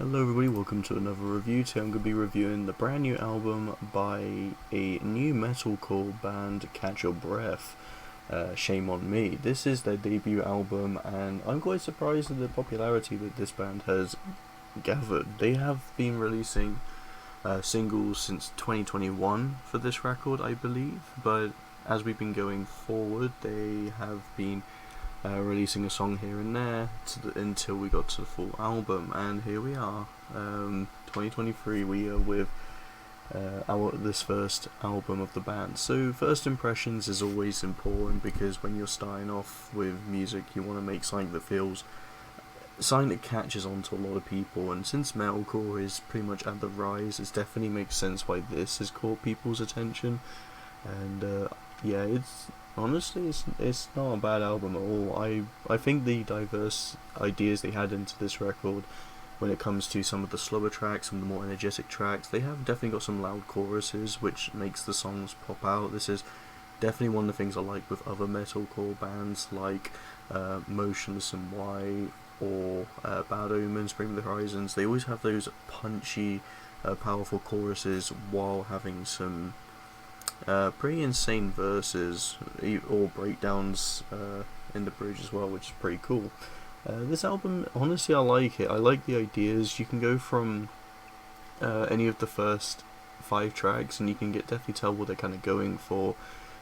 Hello everybody, welcome to another review. Today I'm going to be reviewing the brand new album by a new metalcore band, Catch Your Breath. Shame on Me. This is their debut album and I'm quite surprised at the popularity that this band has gathered. They have been releasing singles since 2021 for this record, I believe, but as we've been going forward they have been releasing a song here and there until we got to the full album, and here we are, 2023, we are with this first album of the band. So first impressions is always important, because when you're starting off with music you want to make something that catches on to a lot of people, and since metalcore is pretty much at the rise, it definitely makes sense why this has caught people's attention. And yeah, it's not a bad album at all. I think the diverse ideas they had into this record, when it comes to some of the slower tracks, some of the more energetic tracks, they have definitely got some loud choruses, which makes the songs pop out. This is definitely one of the things I like with other metalcore bands like Motionless in White or Bad Omens, Bring Me the Horizons. They always have those punchy, powerful choruses while having some pretty insane verses or breakdowns in the bridge as well, which is pretty cool. This album, honestly, I like it. I like the ideas. You can go from any of the first 5 tracks and you can definitely tell what they're kind of going for.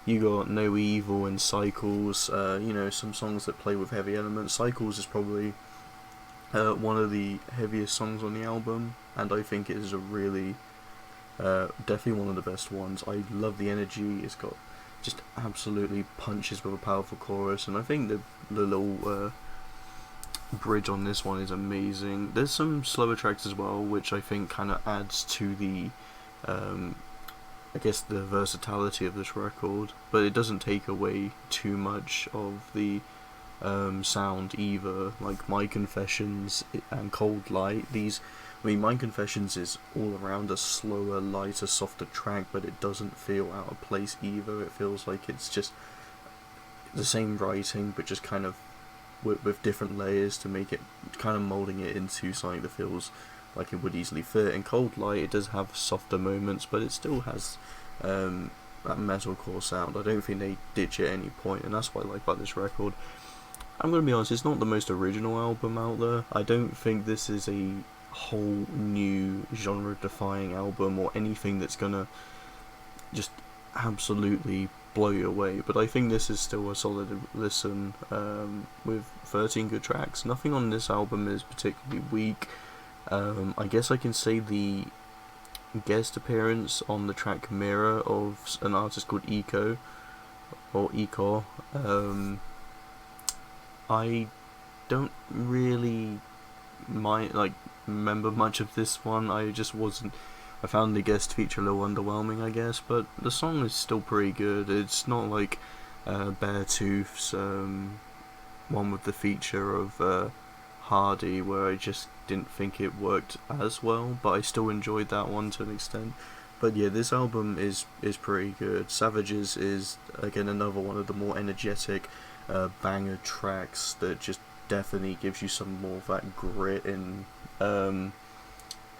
You got No Evil and Cycles, some songs that play with heavy elements. Cycles is probably one of the heaviest songs on the album, and I think it is a really definitely one of the best ones. I love the energy. It's got just absolutely punches with a powerful chorus, and I think the little bridge on this one is amazing. There's some slower tracks as well, which I think kind of adds to the I guess the versatility of this record, but it doesn't take away too much of the sound either. Like My Confessions and Cold Light, My Confessions is all around a slower, lighter, softer track, but it doesn't feel out of place either. It feels like it's just the same writing, but just kind of with different layers to make it, kind of moulding it into something that feels like it would easily fit. In Cold Light, it does have softer moments, but it still has that metalcore sound. I don't think they ditch it at any point, and that's what I like about this record. I'm going to be honest, it's not the most original album out there. I don't think this is a whole new genre-defying album or anything that's going to just absolutely blow you away, but I think this is still a solid listen with 13 good tracks. Nothing on this album is particularly weak. I guess I can say the guest appearance on the track Mirror of an artist called Eco, or Ecor. I don't really remember much of this one. I found the guest feature a little underwhelming, I guess, but the song is still pretty good. It's not like Beartooth's one with the feature of Hardy, where I just didn't think it worked as well, but I still enjoyed that one to an extent. But yeah, this album is pretty good. Savages is, again, another one of the more energetic banger tracks that just definitely gives you some more of that grit and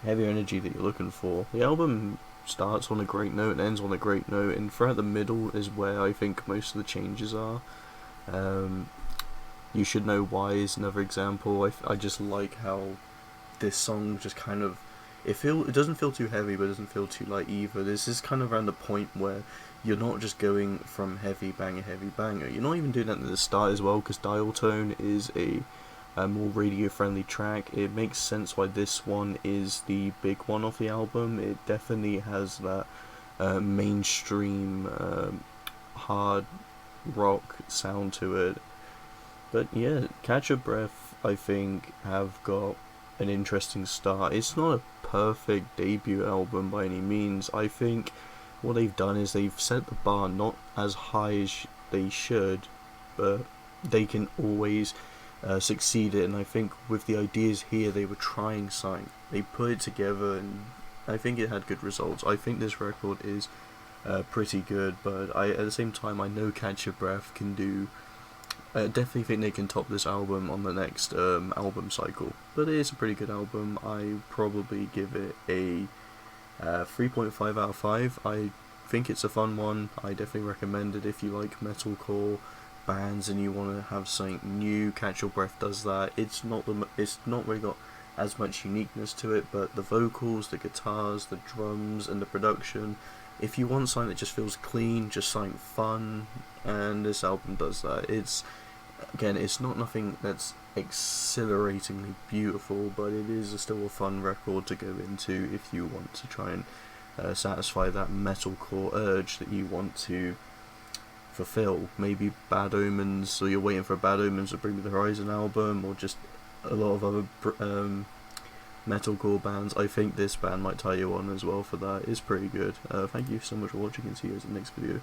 heavier energy that you're looking for. The album starts on a great note and ends on a great note, and throughout the middle is where I think most of the changes are. You Should Know Why is another example. I just like how this song just kind of, it doesn't feel too heavy, but it doesn't feel too light either. This is kind of around the point where you're not just going from heavy banger. You're not even doing that at the start as well, because Dial Tone is a more radio-friendly track. It makes sense why this one is the big one off the album. It definitely has that mainstream hard rock sound to it. But yeah, Catch Your Breath, I think, have got an interesting start. It's not a perfect debut album by any means. I think what they've done is they've set the bar not as high as they should, but they can always succeed it, and I think with the ideas here they were trying something. They put it together and I think it had good results. I think this record is pretty good, but at the same time I know Catch Your Breath can do I definitely think they can top this album on the next album cycle. But it is a pretty good album. I probably give it a 3.5 out of 5. I think it's a fun one. I definitely recommend it if you like metalcore bands and you want to have something new. Catch Your Breath does that. It's not really got as much uniqueness to it, but the vocals, the guitars, the drums, and the production. If you want something that just feels clean, just something fun, and this album does that. It's not nothing that's exhilaratingly beautiful, but it is still a fun record to go into if you want to try and satisfy that metalcore urge that you want to fulfill. Maybe Bad Omens, or you're waiting for Bad Omens to Bring Me the Horizon album, or just a lot of other metalcore bands. I think this band might tie you on as well for that. It's pretty good. Thank you so much for watching, and see you guys in the next video.